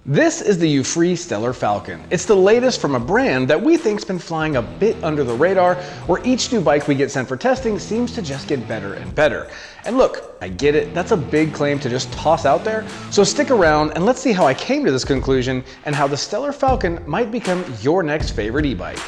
This is the Euphree Stellar Falcon. It's the latest from a brand that we think's been flying a bit under the radar, where each new bike we get sent for testing seems to just get better and better. And look, I get it, that's a big claim to just toss out there, so stick around and let's see how I came to this conclusion and how the Stellar Falcon might become your next favorite e-bike.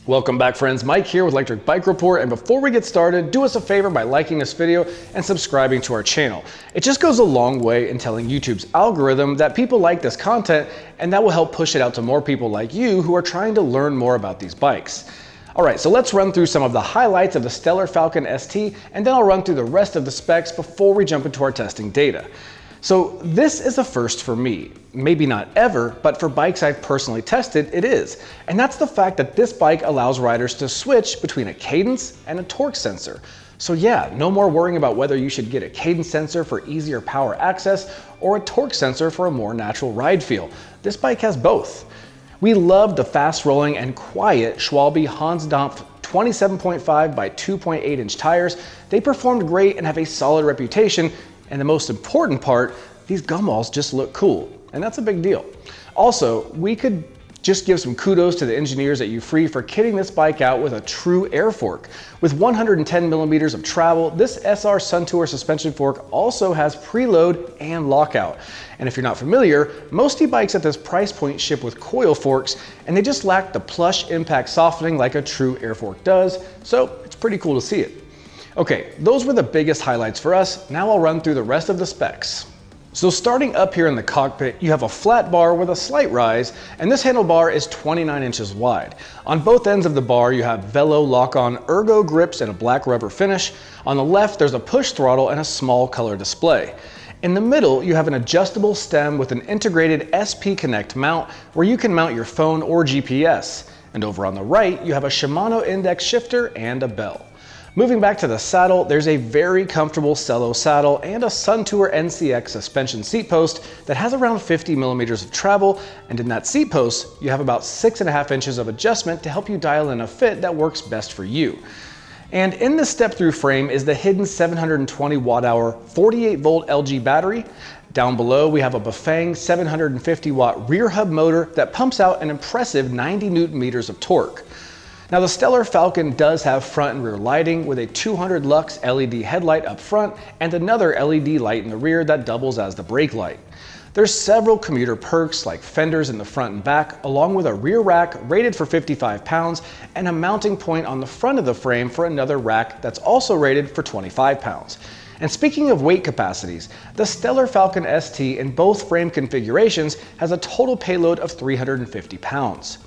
Welcome back, friends. Mike here with Electric Bike Report, and before we get started, do us a favor by liking this video and subscribing to our channel. It just goes a long way in telling YouTube's algorithm that people like this content, and that will help push it out to more people like you who are trying to learn more about these bikes. Alright, so let's run through some of the highlights of the Stellar Falcon ST, and then I'll run through the rest of the specs before we jump into our testing data. So this is a first for me. Maybe not ever, but for bikes I've personally tested, it is. And that's the fact that this bike allows riders to switch between a cadence and a torque sensor. So yeah, no more worrying about whether you should get a cadence sensor for easier power access or a torque sensor for a more natural ride feel. This bike has both. We love the fast rolling and quiet Schwalbe Hans Dampf 27.5 by 2.8 inch tires. They performed great and have a solid reputation. And the most important part, these gumballs just look cool, and that's a big deal. Also, we could just give some kudos to the engineers at Euphree for kitting this bike out with a true air fork. With 110 millimeters of travel, this SR Suntour suspension fork also has preload and lockout. And if you're not familiar, most e-bikes at this price point ship with coil forks, and they just lack the plush impact softening like a true air fork does, so it's pretty cool to see it. Okay, those were the biggest highlights for us. Now I'll run through the rest of the specs. So starting up here in the cockpit, you have a flat bar with a slight rise, and this handlebar is 29 inches wide. On both ends of the bar, you have Velo lock-on ergo grips and a black rubber finish. On the left, there's a push throttle and a small color display. In the middle, you have an adjustable stem with an integrated SP Connect mount where you can mount your phone or GPS. And over on the right, you have a Shimano index shifter and a bell. Moving back to the saddle, there's a very comfortable Cello saddle and a Suntour NCX suspension seat post that has around 50 millimeters of travel, and in that seat post, you have about 6.5 inches of adjustment to help you dial in a fit that works best for you. And in the step-through frame is the hidden 720 watt-hour 48 volt LG battery. Down below, we have a Bafang 750 watt rear hub motor that pumps out an impressive 90 newton meters of torque. Now the Stellar Falcon does have front and rear lighting with a 200 lux LED headlight up front and another LED light in the rear that doubles as the brake light. There's several commuter perks like fenders in the front and back, along with a rear rack rated for 55 pounds and a mounting point on the front of the frame for another rack that's also rated for 25 pounds. And speaking of weight capacities, the Stellar Falcon ST in both frame configurations has a total payload of 350 pounds.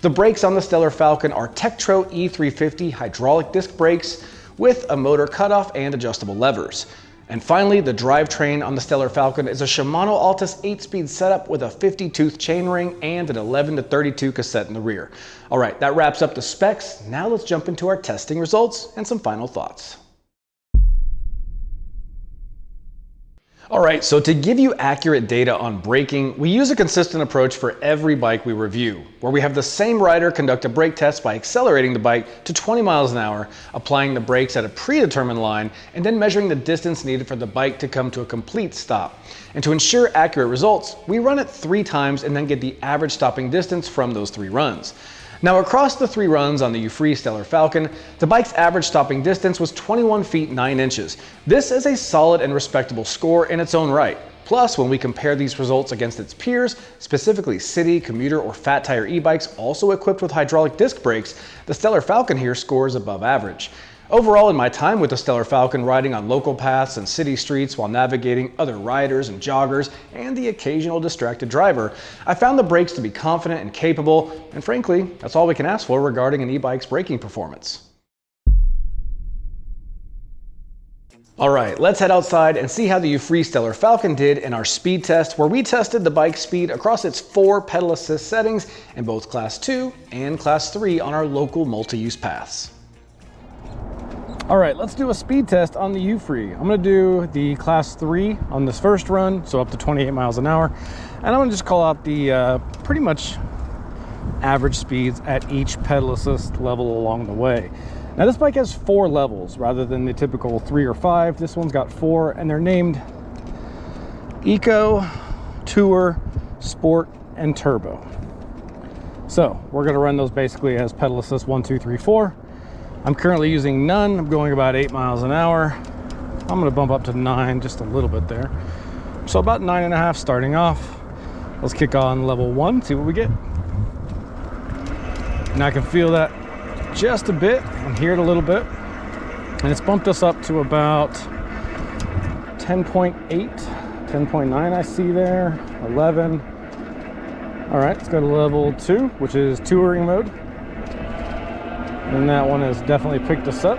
The brakes on the Stellar Falcon are Tektro E350 hydraulic disc brakes with a motor cutoff and adjustable levers. And finally, the drivetrain on the Stellar Falcon is a Shimano Altus 8-speed setup with a 50-tooth chainring and an 11-32 cassette in the rear. All right, that wraps up the specs. Now let's jump into our testing results and some final thoughts. Alright, so to give you accurate data on braking, we use a consistent approach for every bike we review, where we have the same rider conduct a brake test by accelerating the bike to 20 miles an hour, applying the brakes at a predetermined line, and then measuring the distance needed for the bike to come to a complete stop. And to ensure accurate results, we run it 3 times and then get the average stopping distance from those 3 runs. Now across the 3 runs on the Euphree Stellar Falcon, the bike's average stopping distance was 21 feet 9 inches. This is a solid and respectable score in its own right. Plus, when we compare these results against its peers, specifically city, commuter, or fat tire e-bikes also equipped with hydraulic disc brakes, the Stellar Falcon here scores above average. Overall, in my time with the Stellar Falcon riding on local paths and city streets while navigating other riders and joggers and the occasional distracted driver, I found the brakes to be confident and capable, and frankly, that's all we can ask for regarding an e-bike's braking performance. All right, let's head outside and see how the Euphree Stellar Falcon did in our speed test, where we tested the bike speed across its 4 pedal assist settings in both Class 2 and Class 3 on our local multi-use paths. All right, let's do a speed test on the Euphree. I'm gonna do the Class 3 on this first run, so up to 28 miles an hour. And I'm gonna just call out the pretty much average speeds at each pedal assist level along the way. Now this bike has 4 levels rather than the typical 3 or 5. This one's got 4, and they're named Eco, Tour, Sport, and Turbo. So we're gonna run those basically as pedal assist 1, 2, 3, 4. I'm currently using none. I'm going about 8 miles an hour. I'm gonna bump up to 9, just a little bit there. So about 9.5 starting off. Let's kick on level 1, see what we get. And I can feel that just a bit and hear it a little bit, and it's bumped us up to about 10.8, 10.9 I see there, 11. All right, let's go to level 2, which is touring mode, and that one has definitely picked us up.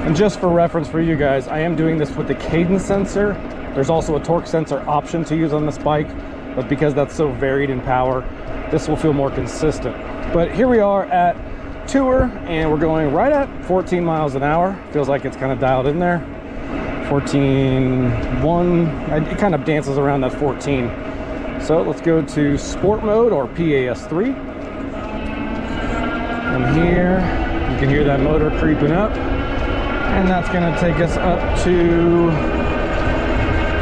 And just for reference for you guys, I am doing this with the cadence sensor. There's also a torque sensor option to use on this bike, but because that's so varied in power, this will feel more consistent. But here we are at Tour, and we're going right at 14 miles an hour. Feels like it's kind of dialed in there. 14.1, it kind of dances around that 14. So let's go to Sport mode, or PAS3. And here, you can hear that motor creeping up. And that's gonna take us up to,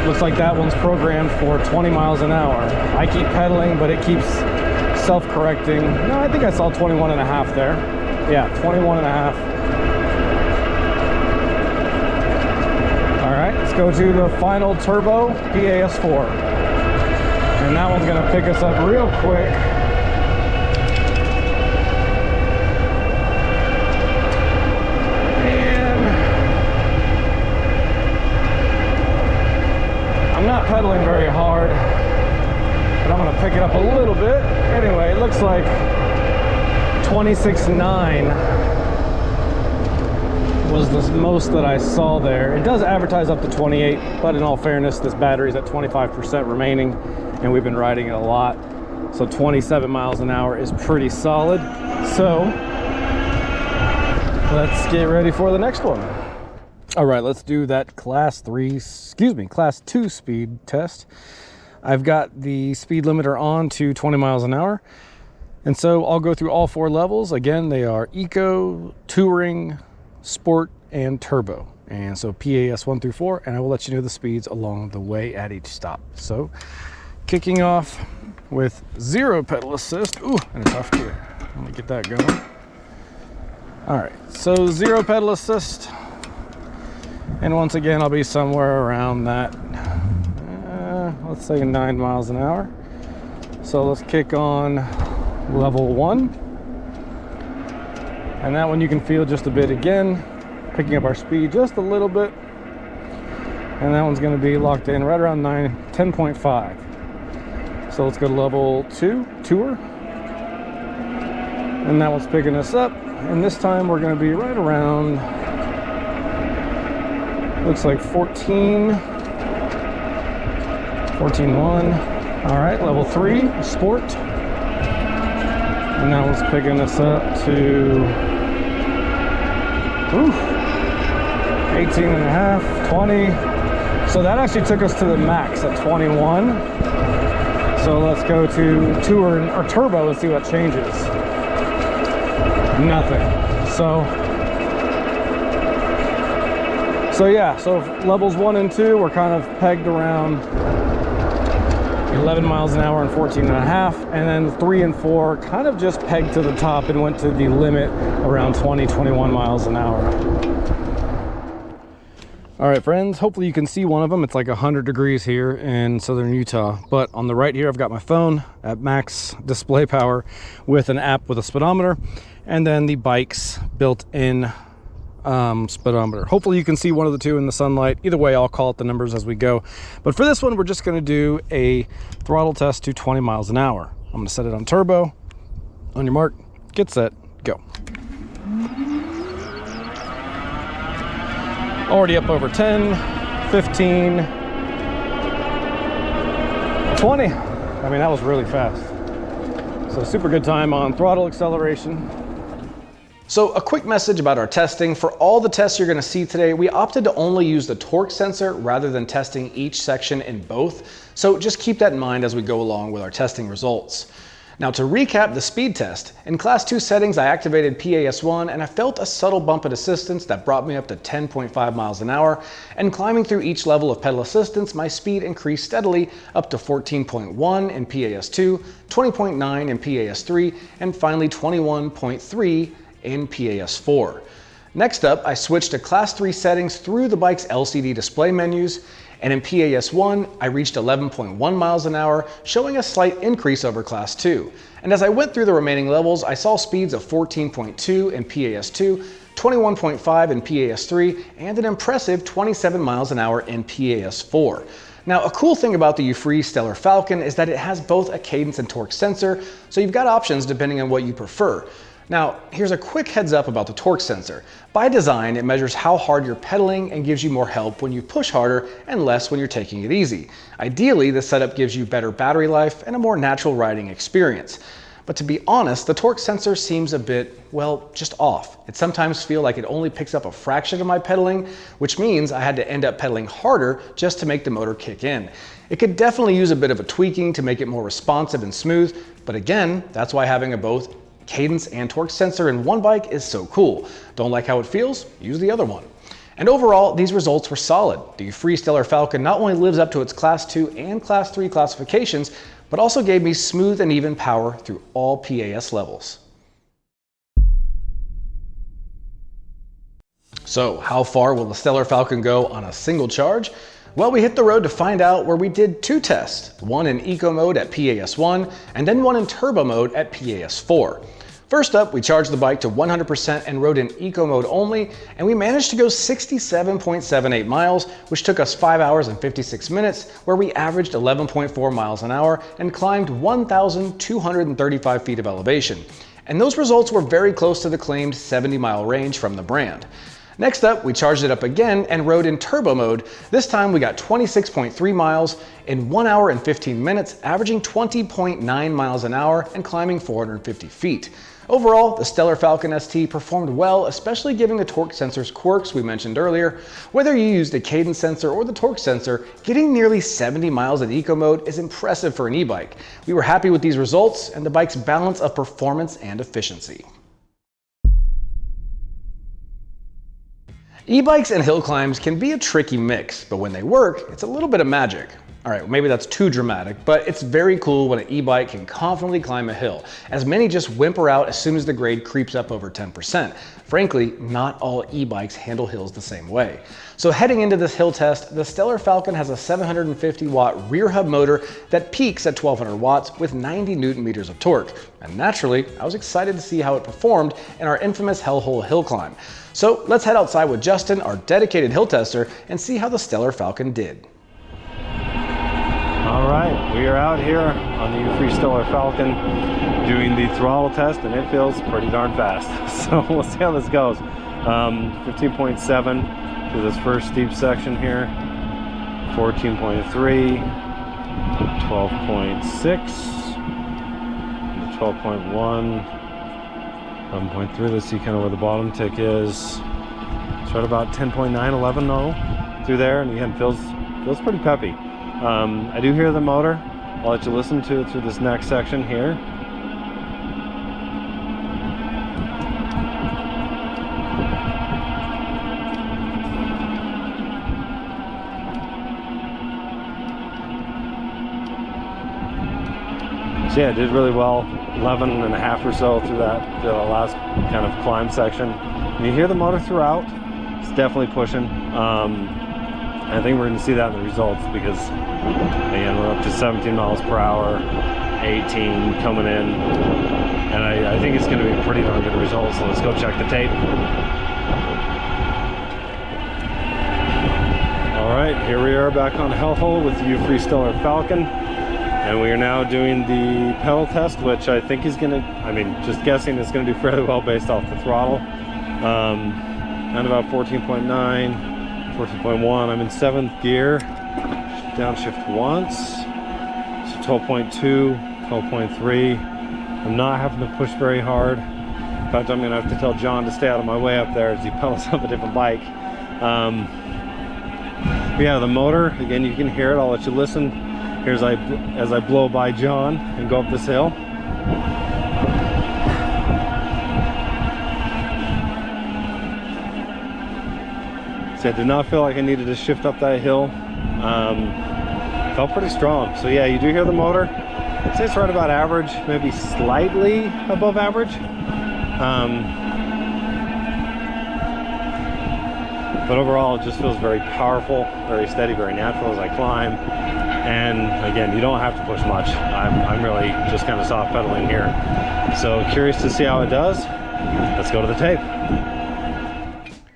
looks like that one's programmed for 20 miles an hour. I keep pedaling, but it keeps self-correcting. No, I think I saw 21.5 there. Yeah, 21.5. All right, let's go to the final turbo, PAS4. And that one's gonna pick us up real quick. And I'm not pedaling very hard, but I'm gonna pick it up a little bit. Anyway, it looks like 26.9 was the most that I saw there. It does advertise up to 28, but in all fairness, this battery's at 25% remaining, and we've been riding it a lot. So 27 miles an hour is pretty solid. So let's get ready for the next one. All right, let's do that Class 2 speed test. I've got the speed limiter on to 20 miles an hour. And so I'll go through all 4 levels. Again, they are Eco, Touring, Sport, and Turbo. And so PAS 1 through 4, and I will let you know the speeds along the way at each stop. So kicking off with 0 pedal assist. Ooh, and a tough gear. Let me get that going. All right, so 0 pedal assist. And once again, I'll be somewhere around that, let's say 9 miles an hour. So let's kick on level 1, and that one you can feel just a bit again, picking up our speed just a little bit, and that one's going to be locked in right around 10.5. So let's go to level 2, Tour, and that one's picking us up, and this time we're going to be right around, looks like 14.1. All right, level 3, Sport. And that one's picking us up to 18.5, 20. So that actually took us to the max at 21. So let's go to Tour or Turbo and see what changes. Nothing. So yeah, so levels 1 and 2 were kind of pegged around 11 miles an hour and 14.5, and then 3 and 4 kind of just pegged to the top and went to the limit around 20, 21 miles an hour. All right, friends, hopefully you can see one of them. It's like 100 degrees here in southern Utah, but on the right here, I've got my phone at max display power with an app with a speedometer, and then the bike's built-in speedometer. Hopefully you can see one of the two in the sunlight. Either way, I'll call out the numbers as we go. But for this one, we're just going to do a throttle test to 20 miles an hour. I'm going to set it on turbo. On your mark, get set, go. Already up over 10, 15, 20. I mean, that was really fast. So super good time on throttle acceleration. So a quick message about our testing. For all the tests you're gonna see today, we opted to only use the torque sensor rather than testing each section in both. So just keep that in mind as we go along with our testing results. Now to recap the speed test, in class 2 settings I activated PAS1 and I felt a subtle bump in assistance that brought me up to 10.5 miles an hour, and climbing through each level of pedal assistance my speed increased steadily up to 14.1 in PAS2, 20.9 in PAS3, and finally 21.3 in PAS4. Next up, I switched to class 3 settings through the bike's LCD display menus, and in PAS1, I reached 11.1 miles an hour, showing a slight increase over class 2. And as I went through the remaining levels, I saw speeds of 14.2 in PAS2, 21.5 in PAS3, and an impressive 27 miles an hour in PAS4. Now, a cool thing about the Euphree Stellar Falcon is that it has both a cadence and torque sensor, so you've got options depending on what you prefer. Now, here's a quick heads up about the torque sensor. By design, it measures how hard you're pedaling and gives you more help when you push harder and less when you're taking it easy. Ideally, this setup gives you better battery life and a more natural riding experience. But to be honest, the torque sensor seems a bit, well, just off. It sometimes feels like it only picks up a fraction of my pedaling, which means I had to end up pedaling harder just to make the motor kick in. It could definitely use a bit of a tweaking to make it more responsive and smooth, but again, that's why having a both cadence and torque sensor in one bike is so cool. Don't like how it feels? Use the other one. And overall, these results were solid. The Euphree Stellar Falcon not only lives up to its class 2 and class 3 classifications, but also gave me smooth and even power through all PAS levels. So how far will the Stellar Falcon go on a single charge? Well, we hit the road to find out, where we did 2 tests, one in eco mode at PAS1 and then one in turbo mode at PAS4. First up, we charged the bike to 100% and rode in eco mode only, and we managed to go 67.78 miles, which took us 5 hours and 56 minutes, where we averaged 11.4 miles an hour and climbed 1,235 feet of elevation. And those results were very close to the claimed 70-mile range from the brand. Next up, we charged it up again and rode in turbo mode. This time we got 26.3 miles in 1 hour and 15 minutes, averaging 20.9 miles an hour and climbing 450 feet. Overall, the Stellar Falcon ST performed well, especially given the torque sensor's quirks we mentioned earlier. Whether you used a cadence sensor or the torque sensor, getting nearly 70 miles in eco mode is impressive for an e-bike. We were happy with these results and the bike's balance of performance and efficiency. E-bikes and hill climbs can be a tricky mix, but when they work, it's a little bit of magic. All right, maybe that's too dramatic, but it's very cool when an e-bike can confidently climb a hill, as many just whimper out as soon as the grade creeps up over 10%. Frankly, not all e-bikes handle hills the same way. So heading into this hill test, the Stellar Falcon has a 750 watt rear hub motor that peaks at 1200 watts with 90 Newton meters of torque. And naturally, I was excited to see how it performed in our infamous Hellhole hill climb. So let's head outside with Justin, our dedicated hill tester, and see how the Stellar Falcon did. All right, we are out here on the Euphree Stellar Falcon doing the throttle test, and it feels pretty darn fast. So we'll see how this goes. 15.7 to this first steep section here, 14.3, 12.6, 12.1, 11.3. Let's see kind of where the bottom tick is. It's right about 10.9, 11 though, through there, and again, feels pretty peppy. I do hear the motor. I'll let you listen to it through this next section here. So yeah, it did really well. 11 and a half or so through that the last kind of climb section. And you hear the motor throughout. It's definitely pushing. I think we're going to see that in the results because, again, we're up to 17 miles per hour, 18 coming in, and I think it's going to be a pretty darn good result, so let's go check the tape. All right, here we are back on Hellhole with the Euphree Stellar Falcon, and we are now doing the pedal test, which I think is going to, I mean, just guessing it's going to do fairly well based off the throttle. Around about 14.9. 14.1. I'm in 7th gear. Downshift once. So 12.2, 12.3. I'm not having to push very hard. In fact, I'm gonna have to tell John to stay out of my way up there as he pedals up a different bike. But yeah, the motor, again, you can hear it. I'll let you listen. Here's as I blow by John and go up this hill. So I did not feel like I needed to shift up that hill. Felt pretty strong. So yeah, you do hear the motor. I'd say it's right about average, maybe slightly above average. But overall, it just feels very powerful, very steady, very natural as I climb. And again, you don't have to push much. I'm really just kind of soft pedaling here. So curious to see how it does. Let's go to the tape.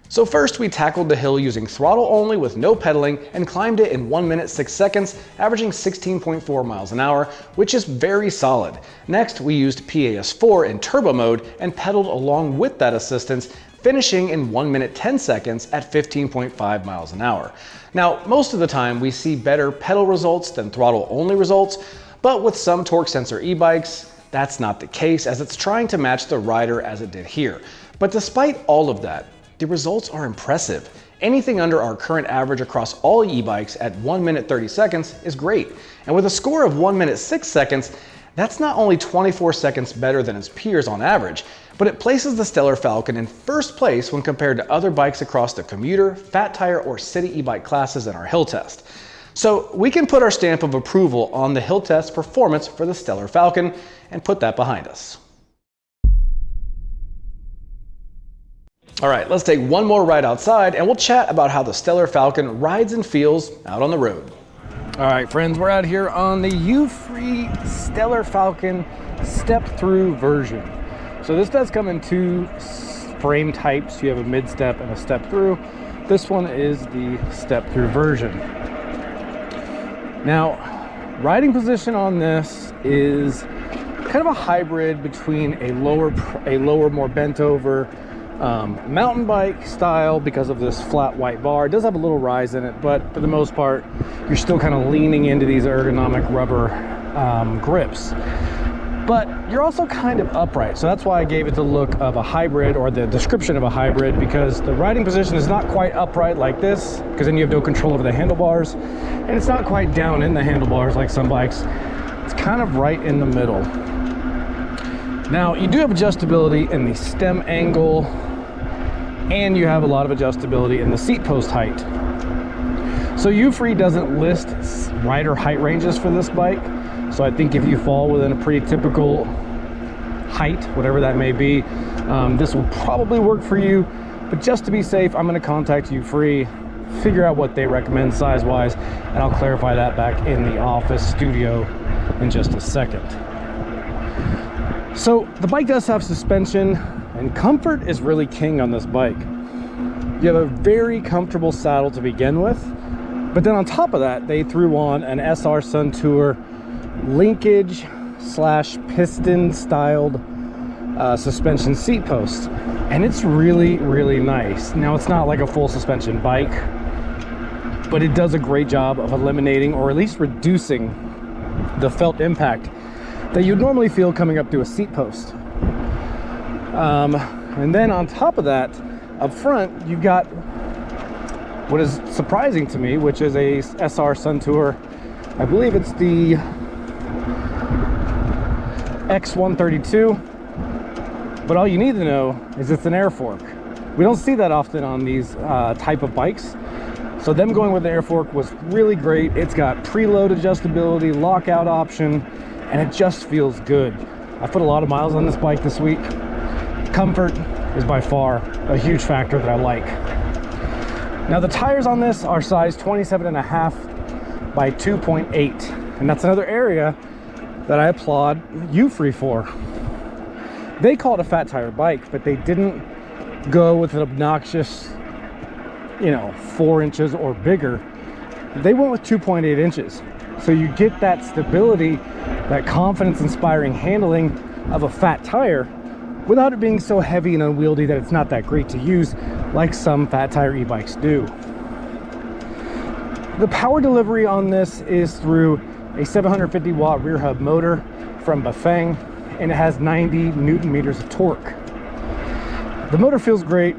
So first we tackled the hill using throttle only with no pedaling and climbed it in 1 minute 6 seconds, averaging 16.4 miles an hour, which is very solid. Next we used PAS4 in turbo mode and pedaled along with that assistance, finishing in 1 minute 10 seconds at 15.5 miles an hour. Now, most of the time we see better pedal results than throttle only results, but with some torque sensor e-bikes, that's not the case as it's trying to match the rider as it did here. But despite all of that, the results are impressive. Anything under our current average across all e-bikes at 1 minute 30 seconds is great. And with a score of 1 minute 6 seconds, that's not only 24 seconds better than its peers on average, but it places the Stellar Falcon in first place when compared to other bikes across the commuter, fat tire, or city e-bike classes in our hill test. So we can put our stamp of approval on the hill test performance for the Stellar Falcon and put that behind us. All right, let's take one more ride outside and we'll chat about how the Stellar Falcon rides and feels out on the road. All right, friends, we're out here on the Euphree Stellar Falcon Step-Through version. So this does come in two frame types. You have a mid-step and a step-through. This one is the step-through version. Now, riding position on this is kind of a hybrid between a lower, more bent over mountain bike style because of this flat white bar. It does have a little rise in it, but for the most part, you're still kind of leaning into these ergonomic rubber grips. But you're also kind of upright, so that's why I gave it the look of a hybrid, or the description of a hybrid, because the riding position is not quite upright like this, because then you have no control over the handlebars, and it's not quite down in the handlebars like some bikes. It's kind of right in the middle. Now, you do have adjustability in the stem angle, and you have a lot of adjustability in the seat post height. So Euphree doesn't list rider height ranges for this bike, so I think if you fall within a pretty typical height, whatever that may be, this will probably work for you. But just to be safe, I'm going to contact Euphree, figure out what they recommend size-wise, and I'll clarify that back in the office studio in just a second. So the bike does have suspension, and comfort is really king on this bike. You have a very comfortable saddle to begin with, but then on top of that, they threw on an SR Suntour linkage / piston styled suspension seat post, and it's really, really nice. Now, it's not like a full suspension bike, but it does a great job of eliminating, or at least reducing, the felt impact that you'd normally feel coming up to a seat post. And then on top of that, up front, you've got what is surprising to me, which is a SR Suntour. I believe it's the X132, but all you need to know is it's an air fork. We don't see that often on these type of bikes, so them going with the air fork was really great. It's got preload adjustability, lockout option, and it just feels good. I put a lot of miles on this bike this week. Comfort is by far a huge factor that I like. Now, the tires on this are size 27.5 by 2.8, and that's another area that I applaud Euphree for. They call it a fat tire bike, but they didn't go with an obnoxious, 4 inches or bigger. They went with 2.8 inches. So you get that stability, that confidence-inspiring handling of a fat tire without it being so heavy and unwieldy that it's not that great to use like some fat tire e-bikes do. The power delivery on this is through a 750 watt rear hub motor from Bafang, and it has 90 Newton meters of torque. The motor feels great.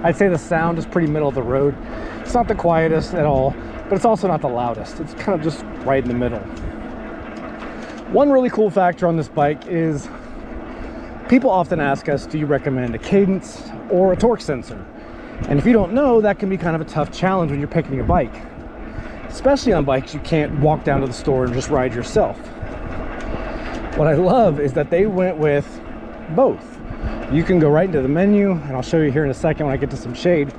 I'd say the sound is pretty middle of the road. It's not the quietest at all, but it's also not the loudest. It's kind of just right in the middle. One really cool factor on this bike is people often ask us, do you recommend a cadence or a torque sensor? And if you don't know, that can be kind of a tough challenge when you're picking a bike, especially on bikes you can't walk down to the store and just ride yourself. What I love is that they went with both. You can go right into the menu, and I'll show you here in a second when I get to some shade.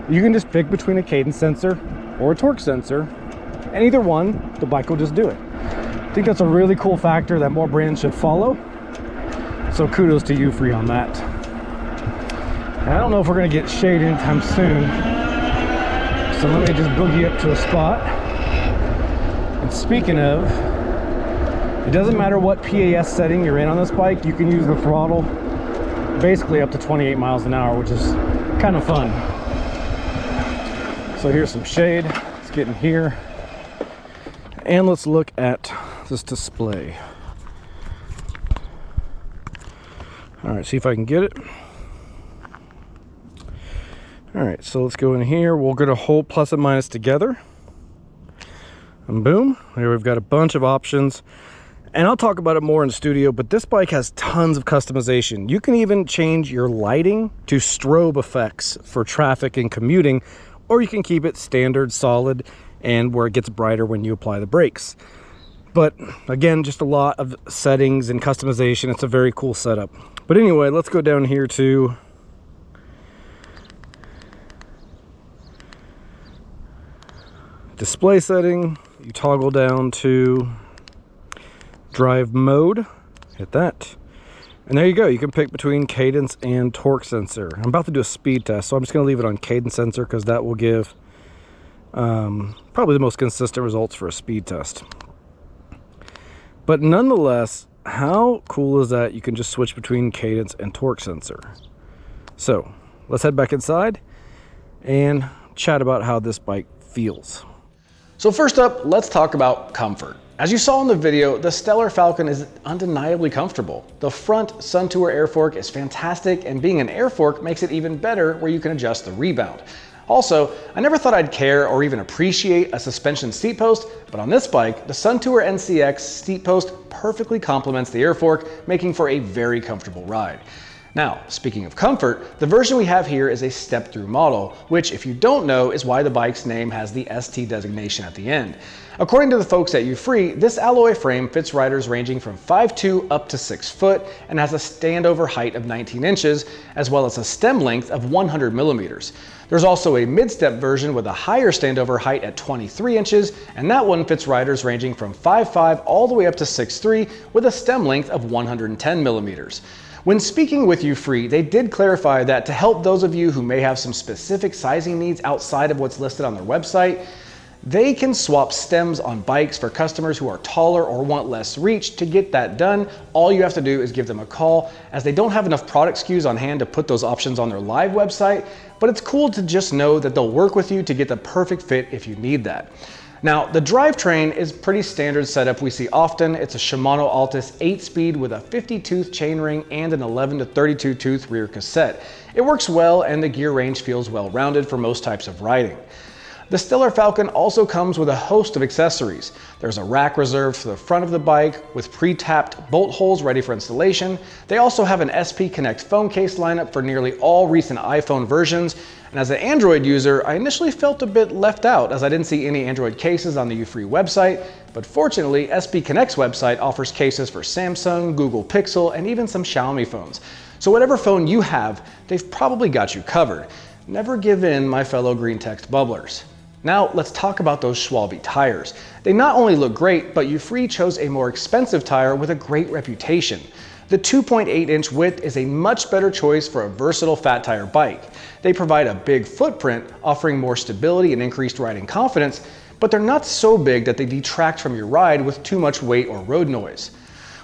You can just pick between a cadence sensor or a torque sensor, and either one, the bike will just do it. I think that's a really cool factor that more brands should follow. So kudos to Euphree on that. And I don't know if we're gonna get shade anytime soon. So let me just boogie up to a spot. And speaking of, it doesn't matter what PAS setting you're in on this bike, you can use the throttle basically up to 28 miles an hour, which is kind of fun. So here's some shade. Let's get in here. And let's look at this display. All right, see if I can get it. All right, so let's go in here. We're gonna hold plus and minus together. And boom, there we've got a bunch of options. And I'll talk about it more in the studio, but this bike has tons of customization. You can even change your lighting to strobe effects for traffic and commuting, or you can keep it standard, solid, and where it gets brighter when you apply the brakes. But again, just a lot of settings and customization. It's a very cool setup. But anyway, let's go down here to display setting. You toggle down to drive mode, hit that, and there you go. You can pick between cadence and torque sensor. I'm about to do a speed test, so I'm just going to leave it on cadence sensor because that will give probably the most consistent results for a speed test. But nonetheless, how cool is that you can just switch between cadence and torque sensor? So let's head back inside and chat about how this bike feels. So first up, let's talk about comfort. As you saw in the video, the Stellar Falcon is undeniably comfortable. The front Suntour air fork is fantastic, and being an air fork makes it even better where you can adjust the rebound. Also, I never thought I'd care or even appreciate a suspension seat post, but on this bike, the Suntour NCX seat post perfectly complements the air fork, making for a very comfortable ride. Now, speaking of comfort, the version we have here is a step-through model, which, if you don't know, is why the bike's name has the ST designation at the end. According to the folks at Euphree, this alloy frame fits riders ranging from 5'2" up to 6 foot and has a standover height of 19 inches, as well as a stem length of 100 millimeters. There's also a mid-step version with a higher standover height at 23 inches, and that one fits riders ranging from 5'5" all the way up to 6'3", with a stem length of 110 millimeters. When speaking with Euphree, they did clarify that to help those of you who may have some specific sizing needs outside of what's listed on their website, they can swap stems on bikes for customers who are taller or want less reach. To get that done, all you have to do is give them a call, as they don't have enough product SKUs on hand to put those options on their live website, but it's cool to just know that they'll work with you to get the perfect fit if you need that. Now, the drivetrain is pretty standard setup we see often. It's a Shimano Altus 8-speed with a 50-tooth chainring and an 11 to 32-tooth rear cassette. It works well, and the gear range feels well-rounded for most types of riding. The Stellar Falcon also comes with a host of accessories. There's a rack reserved for the front of the bike with pre-tapped bolt holes ready for installation. They also have an SP Connect phone case lineup for nearly all recent iPhone versions. And as an Android user, I initially felt a bit left out as I didn't see any Android cases on the Euphree website. But fortunately, SP Connect's website offers cases for Samsung, Google Pixel, and even some Xiaomi phones. So whatever phone you have, they've probably got you covered. Never give in, my fellow green text bubblers. Now let's talk about those Schwalbe tires. They not only look great, but Euphree chose a more expensive tire with a great reputation. The 2.8-inch width is a much better choice for a versatile fat tire bike. They provide a big footprint, offering more stability and increased riding confidence, but they're not so big that they detract from your ride with too much weight or road noise.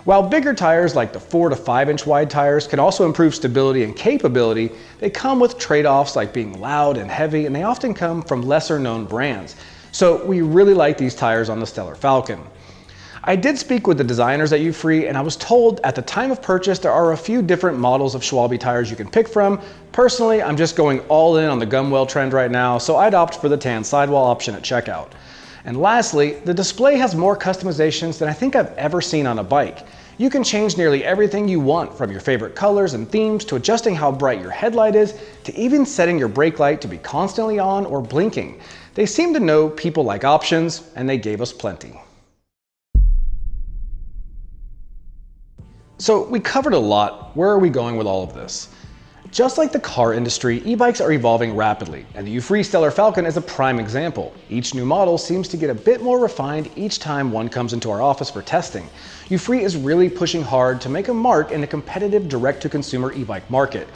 While bigger tires like the 4 to 5-inch wide tires can also improve stability and capability, they come with trade-offs like being loud and heavy, and they often come from lesser known brands. So we really like these tires on the Stellar Falcon. I did speak with the designers at Euphree, and I was told at the time of purchase there are a few different models of Schwalbe tires you can pick from. Personally, I'm just going all in on the gumwell trend right now, so I'd opt for the tan sidewall option at checkout. And lastly, the display has more customizations than I think I've ever seen on a bike. You can change nearly everything you want, from your favorite colors and themes to adjusting how bright your headlight is, to even setting your brake light to be constantly on or blinking. They seem to know people like options, and they gave us plenty. So we covered a lot. Where are we going with all of this? Just like the car industry, e-bikes are evolving rapidly, and the Euphree Stellar Falcon is a prime example. Each new model seems to get a bit more refined each time one comes into our office for testing. Euphree is really pushing hard to make a mark in the competitive direct-to-consumer e-bike market.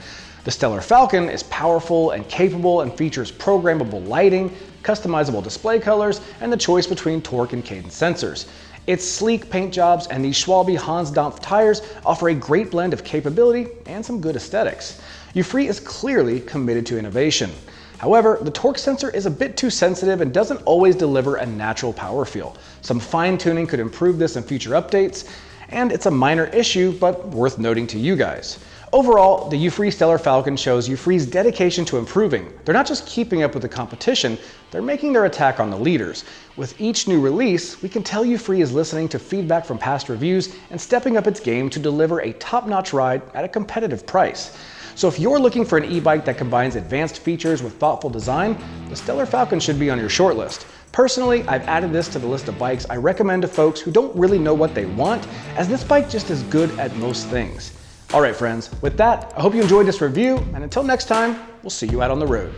The Stellar Falcon is powerful and capable and features programmable lighting, customizable display colors, and the choice between torque and cadence sensors. Its sleek paint jobs and these Schwalbe Hansdampf tires offer a great blend of capability and some good aesthetics. Euphree is clearly committed to innovation. However, the torque sensor is a bit too sensitive and doesn't always deliver a natural power feel. Some fine-tuning could improve this in future updates, and it's a minor issue, but worth noting to you guys. Overall, the Euphree Stellar Falcon shows Euphree's dedication to improving. They're not just keeping up with the competition, they're making their attack on the leaders. With each new release, we can tell Euphree is listening to feedback from past reviews and stepping up its game to deliver a top-notch ride at a competitive price. So if you're looking for an e-bike that combines advanced features with thoughtful design, the Stellar Falcon should be on your shortlist. Personally, I've added this to the list of bikes I recommend to folks who don't really know what they want, as this bike just is good at most things. All right, friends, with that, I hope you enjoyed this review, and until next time, we'll see you out on the road.